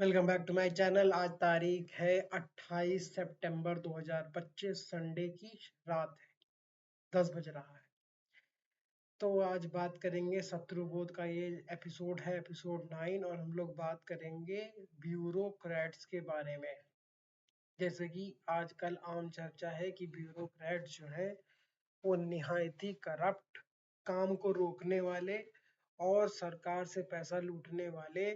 Welcome back to my channel. आज तारीख है 28 सितंबर 2025। संडे की रात है, 10 बज रहा है। तो आज बात करेंगे शत्रुबोध का। ये एपिसोड है एपिसोड 9 और हम लोग बात करेंगे ब्यूरोक्रेट्स के बारे में। जैसे कि आजकल आम चर्चा है कि ब्यूरोक्रेट्स जो है वो निहायत ही करप्ट, काम को रोकने वाले और सरकार से पैसा लूटने वाले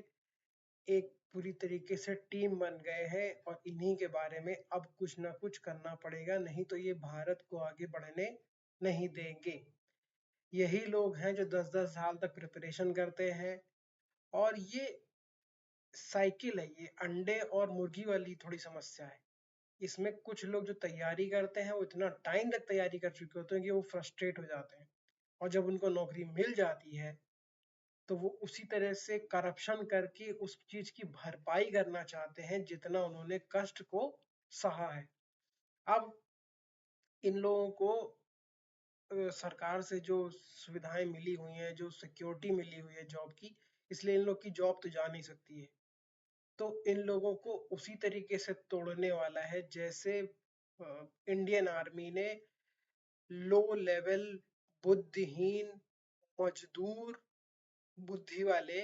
एक पूरी तरीके से टीम बन गए हैं। और इन्हीं के बारे में अब कुछ ना कुछ करना पड़ेगा, नहीं तो ये भारत को आगे बढ़ने नहीं देंगे। यही लोग हैं जो 10-10 साल तक प्रिपरेशन करते हैं। और ये साइकिल है, ये अंडे और मुर्गी वाली थोड़ी समस्या है। इसमें कुछ लोग जो तैयारी करते हैं वो इतना टाइम तक तैयारी कर चुके होते हैं कि वो फ्रस्ट्रेट हो जाते हैं, और जब उनको नौकरी मिल जाती है तो वो उसी तरह से करप्शन करके उस चीज की भरपाई करना चाहते हैं जितना उन्होंने कष्ट को सहा है। अब इन लोगों को सरकार से जो सुविधाएं मिली हुई हैं, जो सिक्योरिटी मिली हुई है जॉब की, इसलिए इन लोग की जॉब तो जा नहीं सकती है। तो इन लोगों को उसी तरीके से तोड़ने वाला है जैसे इंडियन आर्मी ने लो लेवल, बुद्धिहीन, मजदूर बुद्धि वाले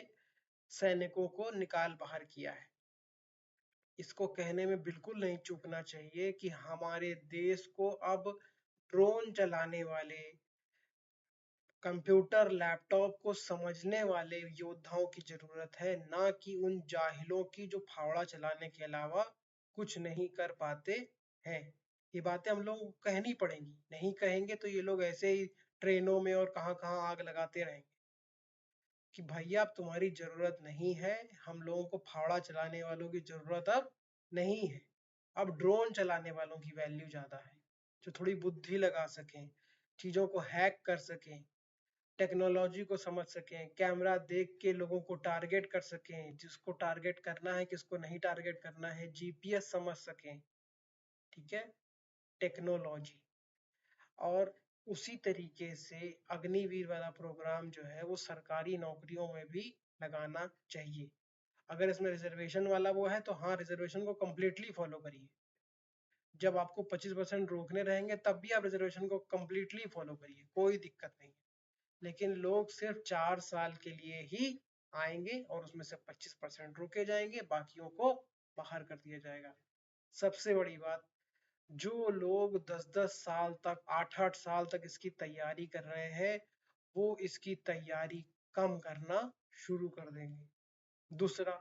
सैनिकों को निकाल बाहर किया है। इसको कहने में बिल्कुल नहीं चूकना चाहिए कि हमारे देश को अब ड्रोन चलाने वाले, कंप्यूटर लैपटॉप को समझने वाले योद्धाओं की जरूरत है, ना कि उन जाहिलों की जो फावड़ा चलाने के अलावा कुछ नहीं कर पाते हैं। ये बातें हम लोगों को कहनी पड़ेंगी, नहीं कहेंगे तो ये लोग ऐसे ही ट्रेनों में और कहाँ कहाँ आग लगाते रहेंगे कि भैया अब तुम्हारी जरूरत नहीं है, हम लोगों को फावड़ा चलाने वालों की जरूरत अब नहीं है। अब ड्रोन चलाने वालों की वैल्यू ज्यादा है, जो थोड़ी बुद्धि लगा सकें, चीजों को हैक कर सकें, टेक्नोलॉजी को समझ सकें, कैमरा देख के लोगों को टारगेट कर सकें, जिसको टारगेट करना है किसको नहीं टारगेट करना है, जीपीएस समझ सकें। ठीक है, टेक्नोलॉजी। और उसी तरीके से अग्निवीर वाला प्रोग्राम जो है वो सरकारी नौकरियों में भी लगाना चाहिए। अगर इसमें रिजर्वेशन वाला वो है तो हाँ, रिजर्वेशन को कम्प्लीटली फॉलो करिए। जब आपको 25% रोकने रहेंगे तब भी आप रिजर्वेशन को कम्प्लीटली फॉलो करिए, कोई दिक्कत नहीं। लेकिन लोग सिर्फ 4 साल के लिए ही आएंगे और उसमें से 25% रोके जाएंगे, बाकियों को बाहर कर दिया जाएगा। सबसे बड़ी बात, जो लोग 10-10 साल तक, 8-8 साल तक इसकी तैयारी कर रहे हैं, वो इसकी तैयारी कम करना शुरू कर देंगे। दूसरा,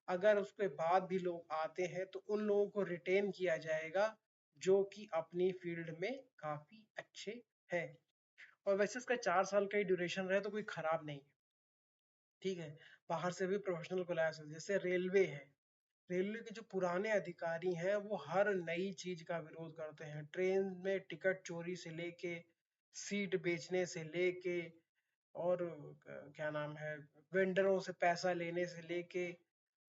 अगर उसके बाद भी लोग आते हैं तो उन लोगों को रिटेन किया जाएगा जो कि अपनी फील्ड में काफी अच्छे हैं। और वैसे इसका 4 साल का ही ड्यूरेशन रहे तो कोई खराब नहीं है। ठीक है, बाहर से भी प्रोफेशनल को लाया सकते, जैसे रेलवे है। रेलवे के जो पुराने अधिकारी हैं वो हर नई चीज का विरोध करते हैं, ट्रेन में टिकट चोरी से लेके, सीट बेचने से लेके, और क्या नाम है, वेंडरों से पैसा लेने से लेके,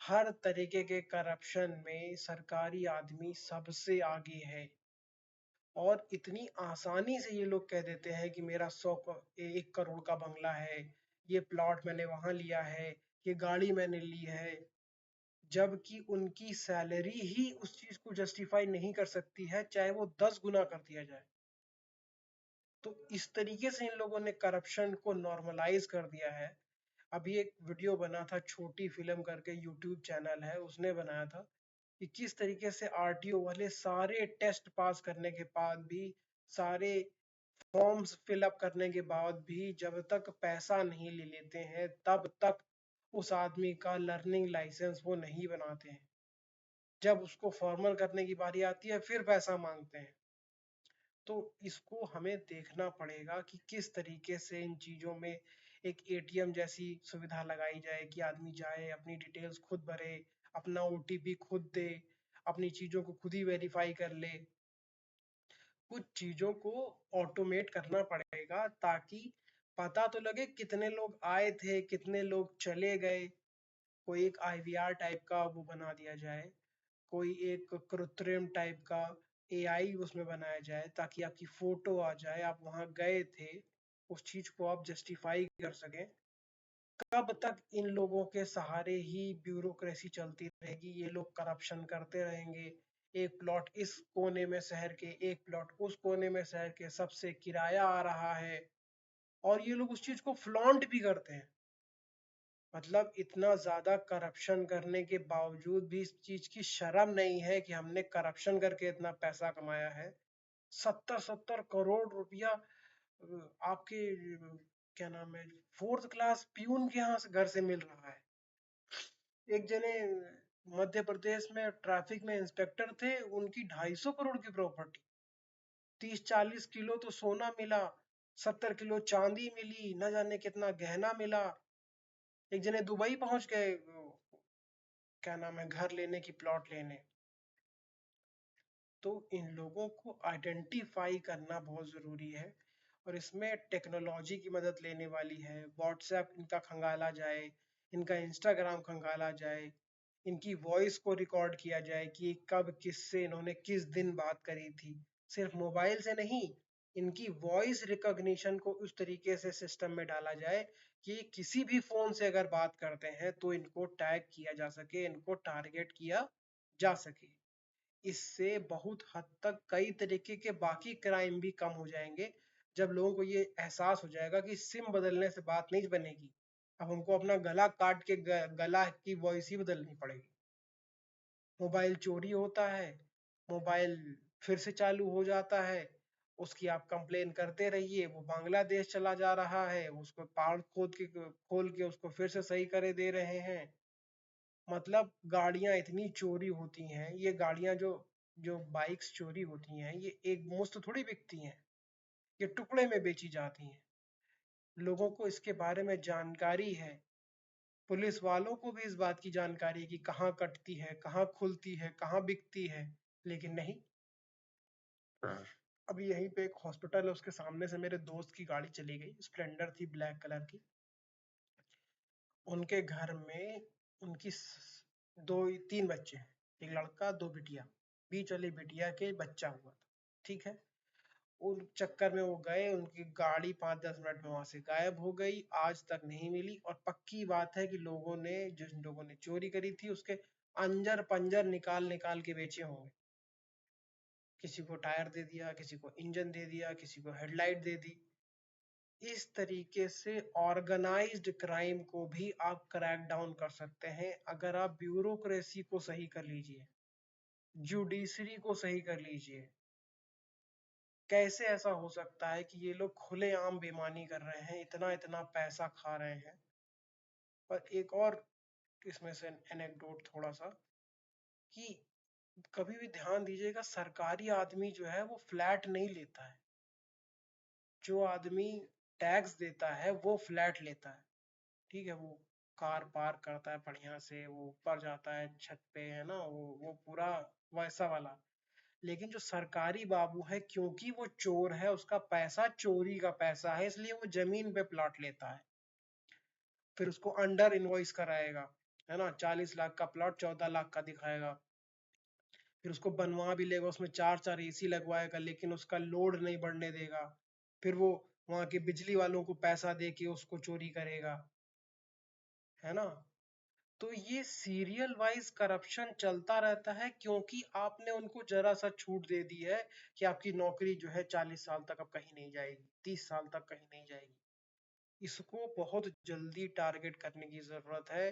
हर तरीके के करप्शन में सरकारी आदमी सबसे आगे है। और इतनी आसानी से ये लोग कह देते हैं कि मेरा 1 करोड़ का बंगला है, ये प्लॉट मैंने वहां लिया है, ये गाड़ी मैंने ली है, जबकि उनकी सैलरी ही उस चीज को जस्टिफाई नहीं कर सकती है, चाहे वो 10 गुना कर दिया जाए। तो इस तरीके से इन लोगों ने करप्शन को नॉर्मलाइज कर दिया है। अभी एक वीडियो बना था, छोटी फिल्म करके यूट्यूब चैनल है, उसने बनाया था कि किस तरीके से आरटीओ वाले सारे टेस्ट पास करने के बाद भी, सारे फॉर्म्स फिलअप करने के बाद भी, जब तक पैसा नहीं ले लेते हैं तब तक उस आदमी का लर्निंग लाइसेंस वो नहीं बनाते हैं। जब उसको फॉर्मल करने की बारी आती है फिर पैसा मांगते हैं। तो इसको हमें देखना पड़ेगा कि किस तरीके से इन चीजों में एक एटीएम जैसी सुविधा लगाई जाए कि आदमी जाए, अपनी डिटेल्स खुद भरे, अपना ओटीपी खुद दे, अपनी चीजों को खुद ही वेरीफाई कर ले। कुछ चीजों को ऑटोमेट करना पड़ेगा ताकि पता तो लगे कितने लोग आए थे, कितने लोग चले गए। कोई एक आईवीआर टाइप का वो बना दिया जाए, कोई एक कृत्रिम टाइप का एआई उसमें बनाया जाए ताकि आपकी फोटो आ जाए, आप वहां गए थे, उस चीज को आप जस्टिफाई कर सकें। कब तक इन लोगों के सहारे ही ब्यूरोक्रेसी चलती रहेगी? ये लोग करप्शन करते रहेंगे। एक प्लॉट इस कोने में शहर के, एक प्लॉट उस कोने में शहर के, सबसे किराया आ रहा है, और ये लोग उस चीज को फ्लॉन्ट भी करते हैं। मतलब इतना ज्यादा करप्शन करने के बावजूद भी इस चीज की शर्म नहीं है कि हमने करप्शन करके इतना पैसा कमाया है। 70-70 करोड़ रुपया आपके क्या नाम है, फोर्थ क्लास प्यून के यहाँ से घर से मिल रहा है। एक जने मध्य प्रदेश में ट्रैफिक में इंस्पेक्टर थे, उनकी 250 करोड़ की प्रॉपर्टी, 30-40 किलो तो सोना मिला, 70 किलो चांदी मिली, न जाने कितना गहना मिला। एक जने दुबई पहुंच गए, क्या नाम है, घर लेने की, प्लॉट लेने। तो इन लोगों को आइडेंटिफाई करना बहुत ज़रूरी है, और इसमें टेक्नोलॉजी की मदद लेने वाली है। व्हाट्सएप इनका खंगाला जाए, इनका इंस्टाग्राम खंगाला जाए, इनकी वॉइस को रिकॉर्ड किया जाए कि कब किससे इन्होंने किस दिन बात करी थी। सिर्फ मोबाइल से नहीं, इनकी वॉइस रिकॉग्निशन को उस तरीके से सिस्टम में डाला जाए कि किसी भी फोन से अगर बात करते हैं तो इनको टैग किया जा सके, इनको टारगेट किया जा सके। इससे बहुत हद तक कई तरीके के बाकी क्राइम भी कम हो जाएंगे, जब लोगों को ये एहसास हो जाएगा कि सिम बदलने से बात नहीं बनेगी, अब हमको अपना गला काट के गला की वॉइस ही बदलनी पड़ेगी। मोबाइल चोरी होता है, मोबाइल फिर से चालू हो जाता है, उसकी आप कंप्लेन करते रहिए, वो बांग्लादेश चला जा रहा है, उसको पार्ट खोल के उसको फिर से सही करे दे रहे हैं। मतलब गाड़ियां इतनी चोरी होती हैं, ये गाड़ियां जो जो बाइक्स चोरी होती हैं, ये एक मुश्त थोड़ी बिकती हैं, ये टुकड़े में बेची जाती हैं। लोगों को इसके बारे में जानकारी है, पुलिस वालों को भी इस बात की जानकारी है कि कहाँ कटती है, कहाँ खुलती है, कहाँ बिकती है, लेकिन नहीं। अभी यहीं पे एक हॉस्पिटल है, उसके सामने से मेरे दोस्त की गाड़ी चली गई, स्प्लेंडर थी ब्लैक कलर की। उनके घर में उनकी दो तीन बच्चे हैं, एक लड़का दो बिटिया, बीच वाली बिटिया के बच्चा हुआ था, ठीक है। उन चक्कर में वो गए, उनकी गाड़ी 5-10 मिनट में वहां से गायब हो गई, आज तक नहीं मिली। और पक्की बात है कि लोगों ने, जिन लोगों ने चोरी करी थी, उसके अंजर पंजर निकाल निकाल के बेचे होंगे। किसी को टायर दे दिया, किसी को इंजन दे दिया, किसी को हेडलाइट दे दी। इस तरीके से ऑर्गेनाइज्ड क्राइम को भी आप क्रैक डाउन कर सकते हैं, अगर आप ब्यूरोक्रेसी को सही कर लीजिए, जुडिशरी को सही कर लीजिए। कैसे ऐसा हो सकता है कि ये लोग खुलेआम बेईमानी कर रहे हैं, इतना इतना पैसा खा रहे हैं? पर एक और इसमें से एनेक्डोट थोड़ा सा, कि कभी भी ध्यान दीजिएगा, सरकारी आदमी जो है वो फ्लैट नहीं लेता है। जो आदमी टैक्स देता है वो फ्लैट लेता है, ठीक है। वो कार पार्क करता है बढ़िया से, वो ऊपर जाता है छत पे, है ना, वो पूरा वैसा वाला। लेकिन जो सरकारी बाबू है, क्योंकि वो चोर है, उसका पैसा चोरी का पैसा है, इसलिए वो जमीन पे प्लॉट लेता है, फिर उसको अंडर इनवॉइस कराएगा, है ना, 40 लाख का प्लॉट 14 लाख का दिखाएगा, फिर उसको बनवा भी लेगा, उसमें 4-4 AC लगवाएगा, लेकिन उसका लोड नहीं बढ़ने देगा, फिर वो वहां के बिजली वालों को पैसा दे के उसको चोरी करेगा, है ना। तो ये सीरियल वाइज करप्शन चलता रहता है, क्योंकि आपने उनको जरा सा छूट दे दी है कि आपकी नौकरी जो है 40 साल तक अब कहीं नहीं जाएगी, 30 साल तक कहीं नहीं जाएगी। इसको बहुत जल्दी टारगेट करने की जरूरत है,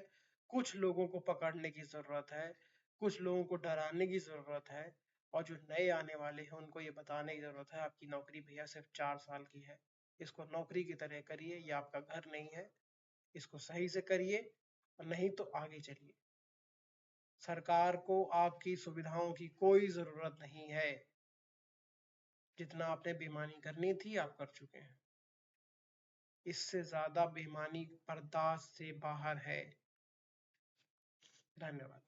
कुछ लोगों को पकड़ने की जरूरत है, कुछ लोगों को डराने की जरूरत है, और जो नए आने वाले हैं उनको ये बताने की जरूरत है, आपकी नौकरी भैया सिर्फ 4 साल की है, इसको नौकरी की तरह करिए, ये आपका घर नहीं है, इसको सही से करिए, और नहीं तो आगे चलिए। सरकार को आपकी सुविधाओं की कोई जरूरत नहीं है, जितना आपने बेईमानी करनी थी आप कर चुके हैं, इससे ज्यादा बेईमानी बर्दाश्त से बाहर है। धन्यवाद।